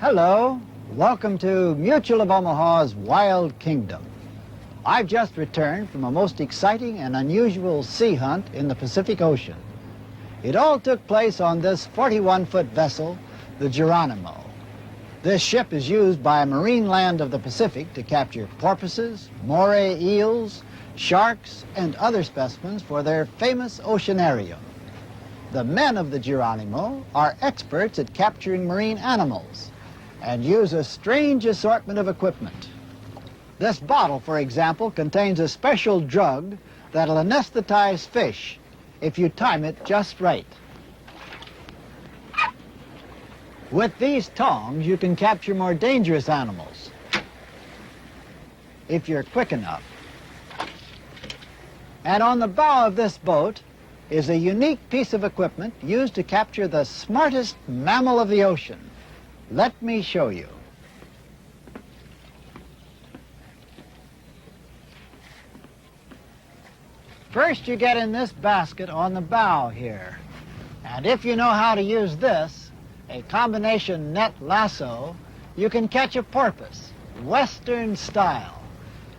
Hello, welcome to Mutual of Omaha's Wild Kingdom. I've just returned from a most exciting and unusual sea hunt in the Pacific Ocean. It all took place on this 41-foot vessel, the Geronimo. This ship is used by marine land of the Pacific to capture porpoises, moray eels, sharks, and other specimens for their famous oceanarium. The men of the Geronimo are experts at capturing marine animals and use a strange assortment of equipment. This bottle, for example, contains a special drug that'll anesthetize fish if you time it just right. With these tongs, you can capture more dangerous animals if you're quick enough. And on the bow of this boat is a unique piece of equipment used to capture the smartest mammal of the ocean. Let me show you. First, you get in this basket on the bow here. And if you know how to use this, a combination net lasso, you can catch a porpoise, Western style.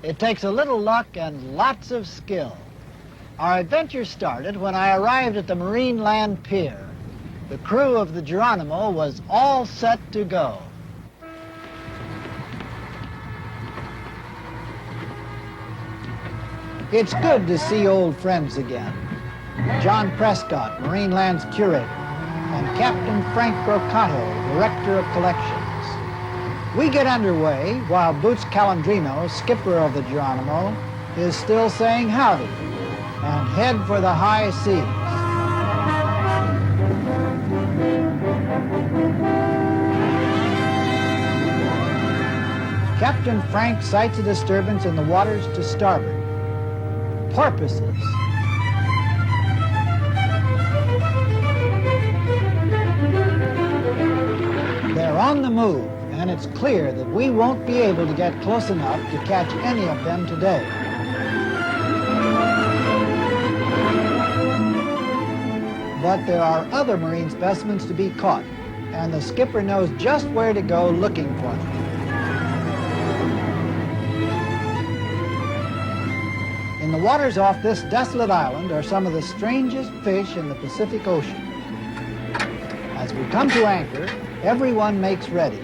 It takes a little luck and lots of skill. Our adventure started when I arrived at the Marine Land Pier. The crew of the Geronimo was all set to go. It's good to see old friends again. John Prescott, Marine Land's curator, and Captain Frank Brocato, Director of Collections. We get underway while Boots Calandrino, skipper of the Geronimo, is still saying howdy and head for the high seas. Captain Frank sights a disturbance in the waters to starboard. Porpoises. They're on the move, and it's clear that we won't be able to get close enough to catch any of them today. But there are other marine specimens to be caught, and the skipper knows just where to go looking for them. In the waters off this desolate island are some of the strangest fish in the Pacific Ocean. As we come to anchor, everyone makes ready.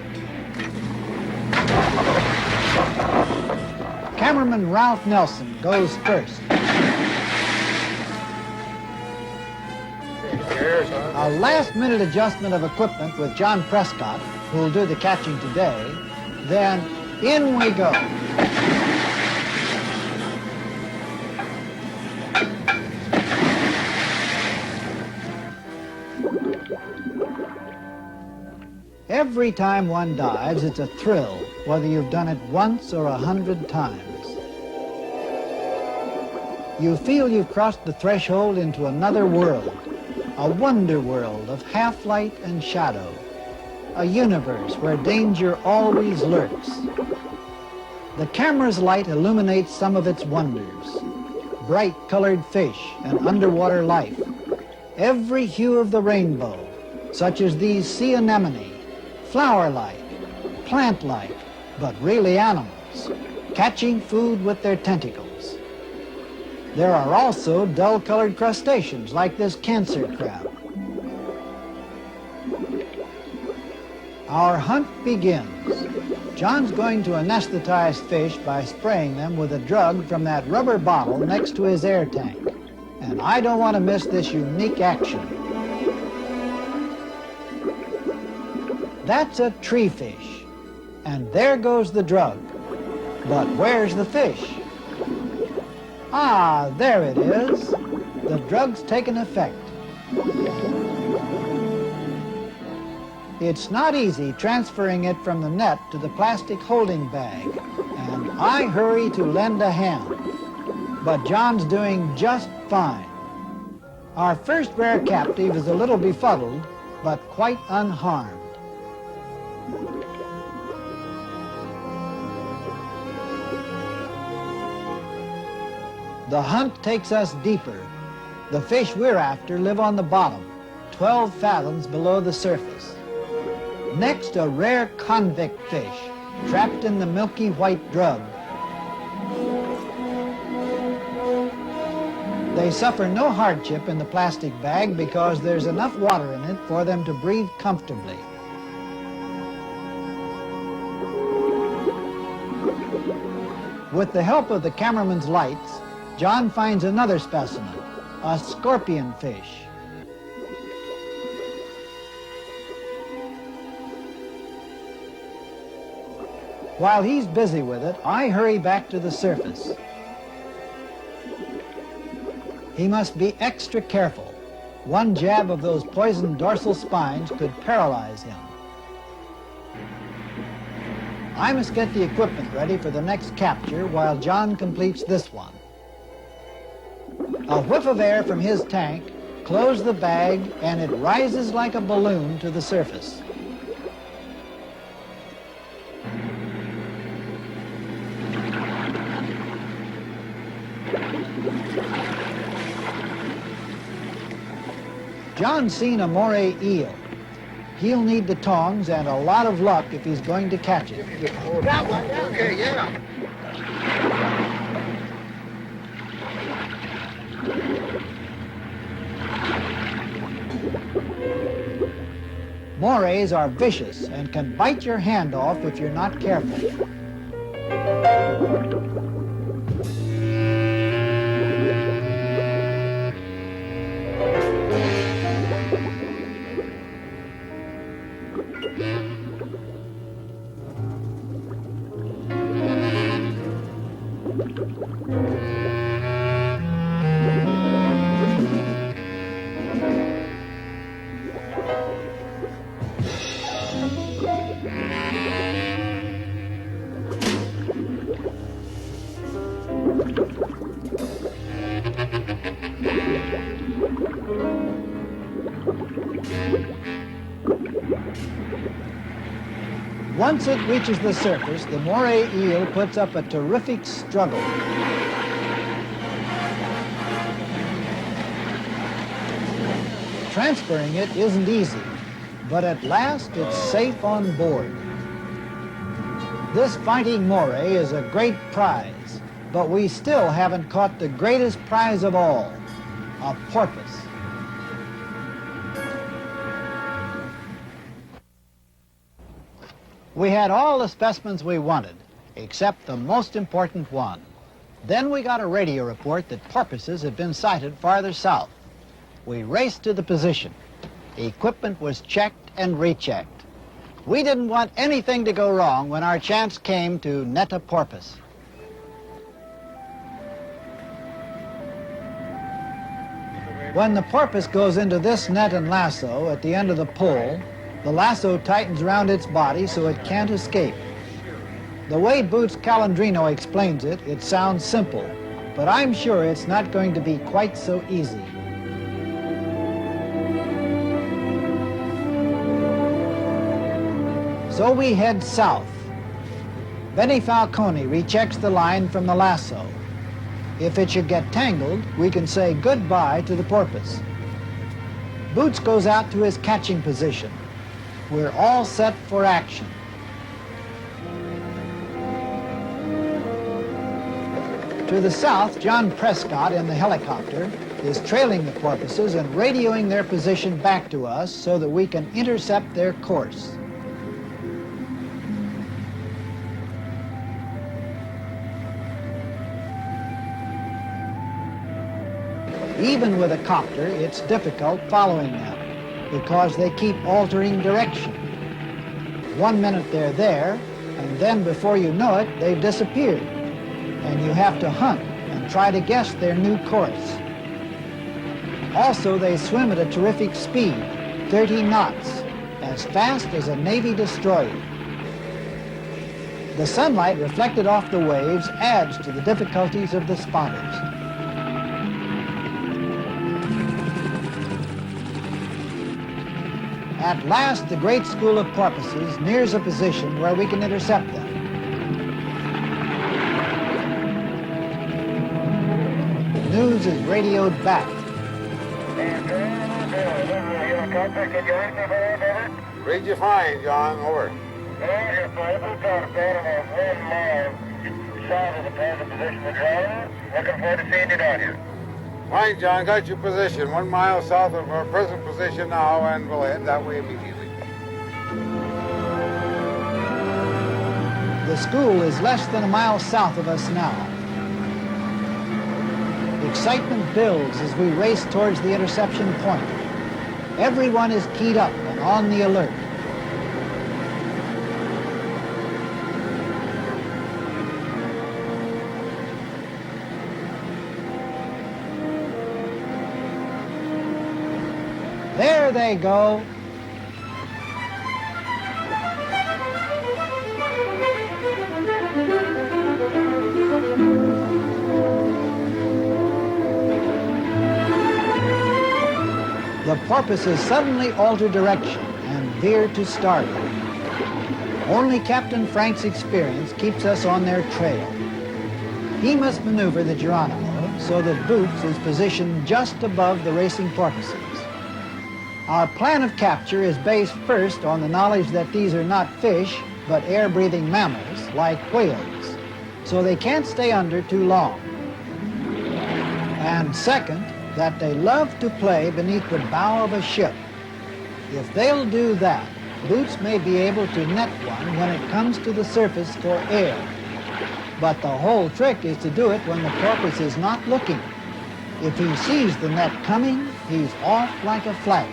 Cameraman Ralph Nelson goes first. A last-minute adjustment of equipment with John Prescott, who'll do the catching today, then in we go. Every time one dives, it's a thrill, whether you've done it once or 100 times. You feel you've crossed the threshold into another world, a wonder world of half-light and shadow, a universe where danger always lurks. The camera's light illuminates some of its wonders, bright-colored fish and underwater life, every hue of the rainbow, such as these sea anemone, flower-like, plant-like, but really animals, catching food with their tentacles. There are also dull-colored crustaceans like this cancer crab. Our hunt begins. John's going to anesthetize fish by spraying them with a drug from that rubber bottle next to his air tank. And I don't want to miss this unique action. That's a tree fish, and there goes the drug. But where's the fish? Ah, there it is. The drug's taken effect. It's not easy transferring it from the net to the plastic holding bag, and I hurry to lend a hand. But John's doing just fine. Our first rare captive is a little befuddled, but quite unharmed. The hunt takes us deeper. The fish we're after live on the bottom, 12 fathoms below the surface. Next, a rare convict fish, trapped in the milky white drug. They suffer no hardship in the plastic bag because there's enough water in it for them to breathe comfortably. With the help of the cameraman's lights, John finds another specimen, a scorpion fish. While he's busy with it, I hurry back to the surface. He must be extra careful. One jab of those poisoned dorsal spines could paralyze him. I must get the equipment ready for the next capture while John completes this one. A whiff of air from his tank, close the bag, and it rises like a balloon to the surface. John's seen a moray eel. He'll need the tongs and a lot of luck if he's going to catch it. That one? Okay, yeah. Morays are vicious and can bite your hand off if you're not careful. Once it reaches the surface, the moray eel puts up a terrific struggle. Transferring it isn't easy, but at last it's safe on board. This fighting moray is a great prize, but we still haven't caught the greatest prize of all, a porpoise. We had all the specimens we wanted, except the most important one. Then we got a radio report that porpoises had been sighted farther south. We raced to the position. Equipment was checked and rechecked. We didn't want anything to go wrong when our chance came to net a porpoise. When the porpoise goes into this net and lasso at the end of the pole, the lasso tightens around its body so it can't escape. The way Boots Calandrino explains it, it sounds simple, but I'm sure it's not going to be quite so easy. So we head south. Benny Falcone rechecks the line from the lasso. If it should get tangled, we can say goodbye to the porpoise. Boots goes out to his catching position. We're all set for action. To the south, John Prescott in the helicopter is trailing the porpoises and radioing their position back to us so that we can intercept their course. Even with a copter, it's difficult following them because they keep altering direction. 1 minute they're there, and then before you know it, they've disappeared. And you have to hunt and try to guess their new course. Also, they swim at a terrific speed, 30 knots, as fast as a Navy destroyer. The sunlight reflected off the waves adds to the difficulties of the spotters. At last, the great school of porpoises nears a position where we can intercept them. The news is radioed back. Read you fine, John. Over. Well, your Porpoise got about 1 mile south of the present position of the driver. Looking forward to seeing you down here. Fine, John. Got your position. 1 mile south of our present position now, and we'll head that way immediately. The school is less than a mile south of us now. Excitement builds as we race towards the interception point. Everyone is keyed up and on the alert. There they go. The porpoises suddenly alter direction and veer to starboard. Only Captain Frank's experience keeps us on their trail. He must maneuver the Geronimo so that Boots is positioned just above the racing porpoises. Our plan of capture is based first on the knowledge that these are not fish, but air-breathing mammals like whales, so they can't stay under too long. And second, that they love to play beneath the bow of a ship. If they'll do that, Boots may be able to net one when it comes to the surface for air. But the whole trick is to do it when the porpoise is not looking. If he sees the net coming, he's off like a flash.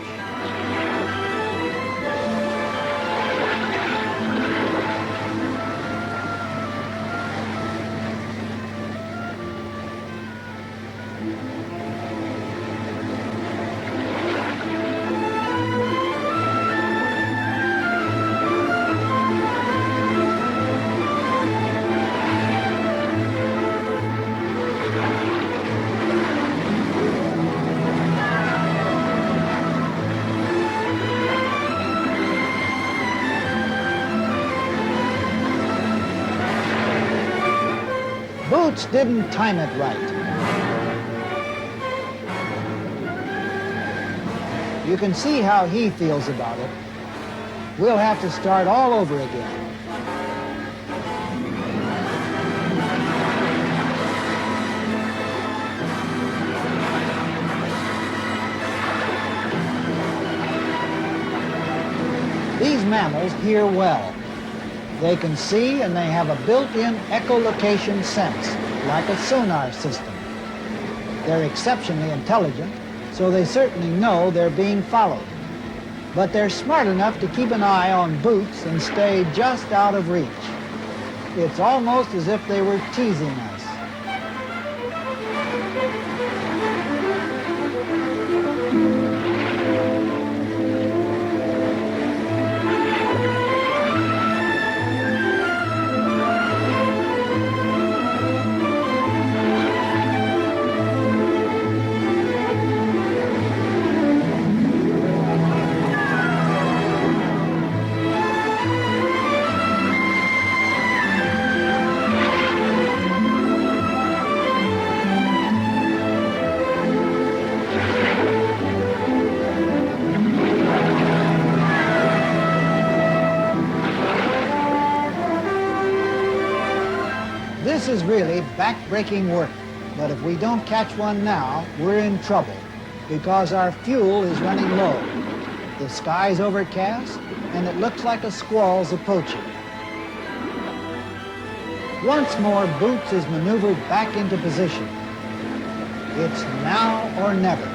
Boots didn't time it right. You can see how he feels about it. We'll have to start all over again. These mammals hear well. They can see and they have a built-in echolocation sense, like a sonar system. They're exceptionally intelligent, so they certainly know they're being followed. But they're smart enough to keep an eye on Boots and stay just out of reach. It's almost as if they were teasing us. This is really back-breaking work, but if we don't catch one now, we're in trouble because our fuel is running low. The sky's overcast, and it looks like a squall's approaching. Once more, Boots is maneuvered back into position. It's now or never.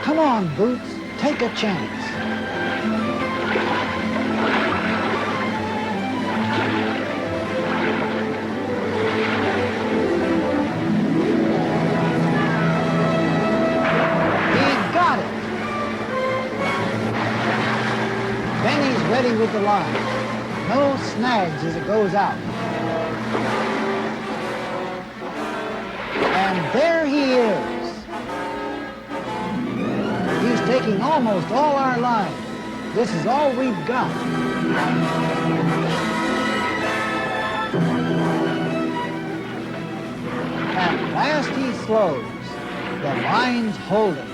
Come on, Boots, take a chance. He got it. Then he's ready with the line. No snags as it goes out. And there he is. He's taking almost all our line. This is all we've got. At last he slows. The line's holding.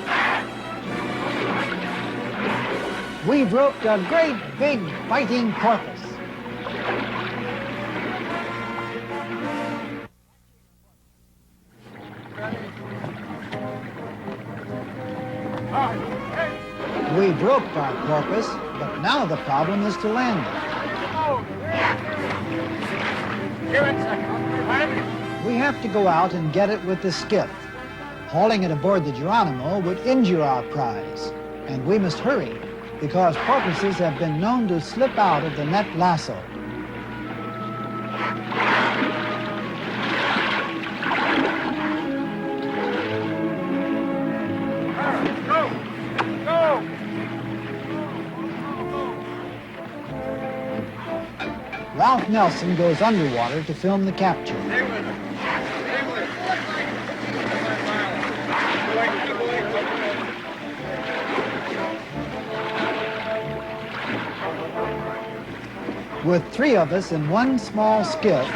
We've roped a great big fighting porpoise. We've roped our porpoise, but now the problem is to land it. We have to go out and get it with the skiff. Hauling it aboard the Geronimo would injure our prize, and we must hurry, because porpoises have been known to slip out of the net lasso. Ralph Nelson goes underwater to film the capture. With 3 of us in one small skiff,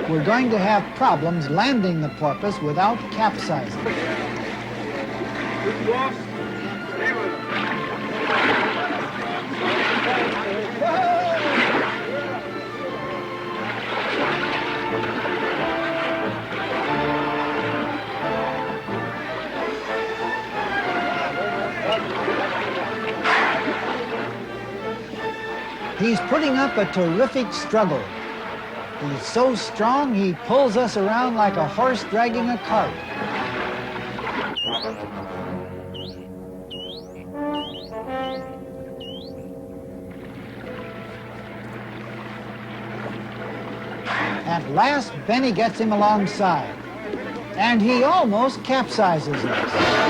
we're going to have problems landing the porpoise without capsizing. He's putting up a terrific struggle. He's so strong, he pulls us around like a horse dragging a cart. At last, Benny gets him alongside, and he almost capsizes us.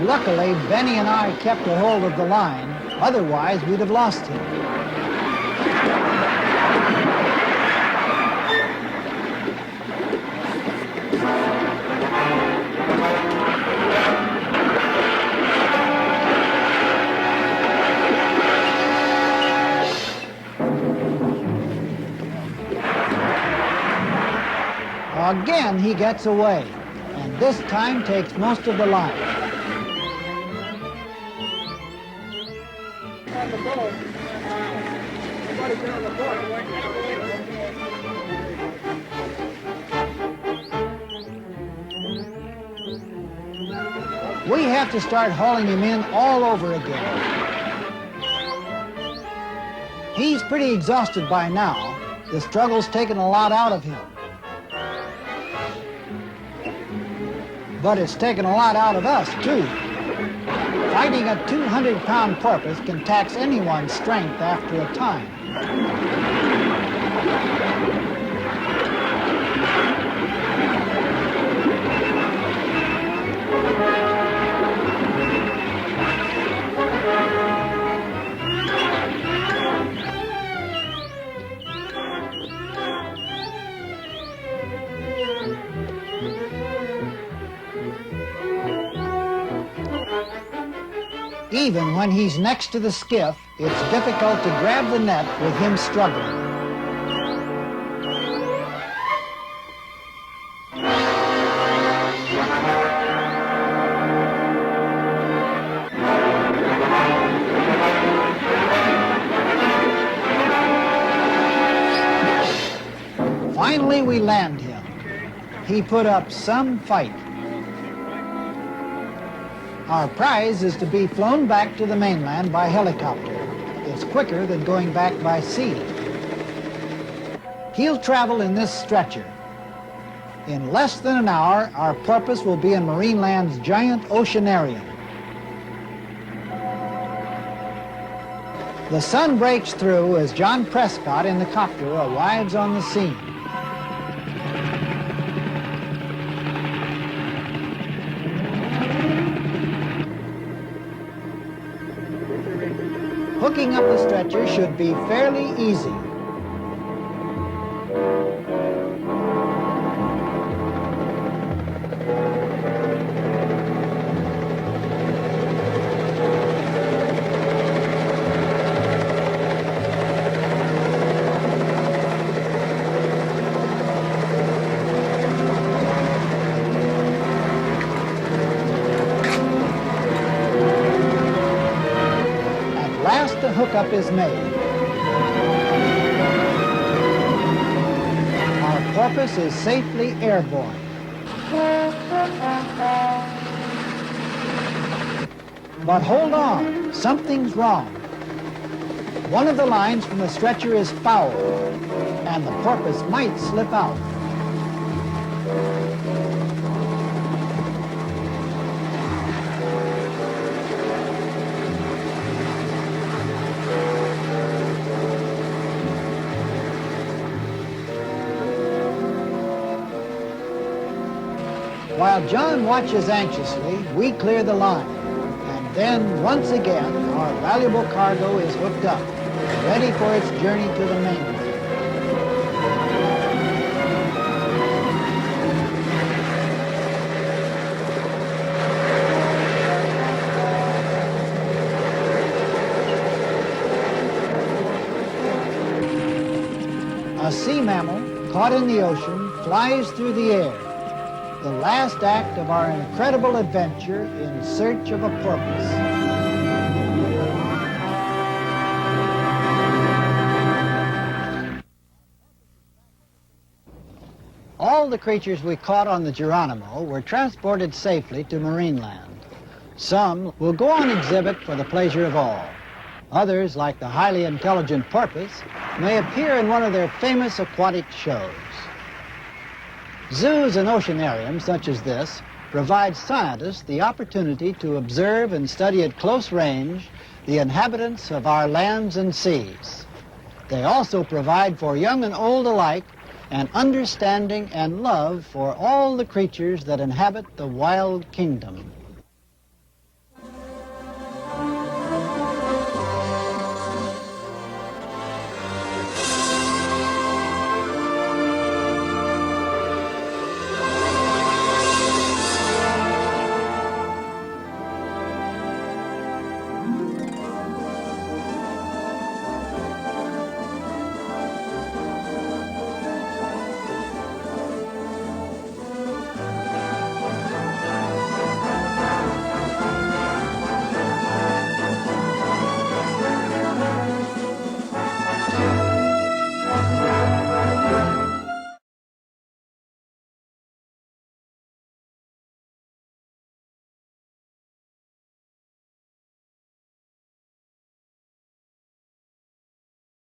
Luckily, Benny and I kept a hold of the line. Otherwise, we'd have lost him. Again, he gets away, and this time takes most of the line. We have to start hauling him in all over again. He's pretty exhausted by now. The struggle's taken a lot out of him. But it's taken a lot out of us, too. Fighting a 200-pound porpoise can tax anyone's strength after a time. Even when he's next to the skiff, it's difficult to grab the net with him struggling. Finally, we land him. He put up some fight. Our prize is to be flown back to the mainland by helicopter. It's quicker than going back by sea. He'll travel in this stretcher. In less than an hour, our porpoise will be in Marineland's giant oceanarium. The sun breaks through as John Prescott in the copter arrives on the scene. Hooking up the stretcher should be fairly easy. look up is made. Our porpoise is safely airborne. But hold on, something's wrong. One of the lines from the stretcher is foul, and the porpoise might slip out. While John watches anxiously, we clear the line. And then, once again, our valuable cargo is hooked up, ready for its journey to the mainland. A sea mammal caught in the ocean flies through the air, the last act of our incredible adventure in search of a porpoise. All the creatures we caught on the Geronimo were transported safely to marineland. Some will go on exhibit for the pleasure of all. Others, like the highly intelligent porpoise, may appear in one of their famous aquatic shows. Zoos and oceanariums such as this provide scientists the opportunity to observe and study at close range the inhabitants of our lands and seas. They also provide for young and old alike an understanding and love for all the creatures that inhabit the wild kingdom.